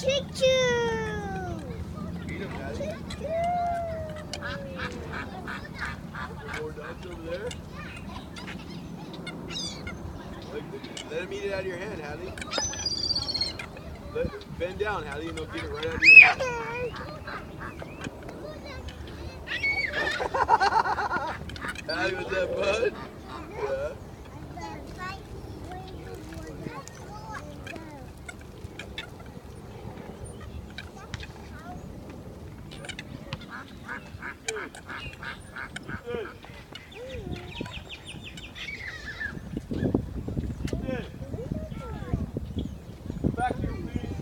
Choo-choo! Eat them, Hattie. Choo-choo! More dogs over there. Let him eat it out of your hand, Hattie. Bend down, Hattie, and they'll get it right out of your hand. Hattie, was that Bud? Yeah. Good. Good. Back here, please.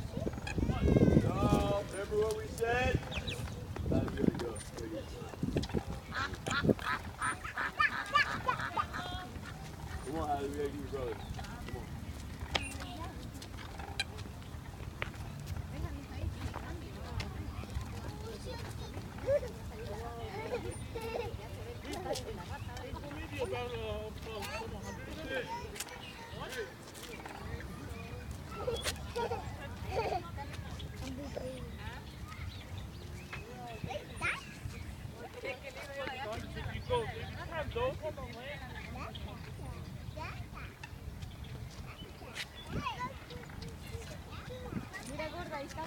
No, remember what we said? There you go. There you go. Come on, Hattie, we gotta get your brother. Come on. Mira, gorda, ahí está.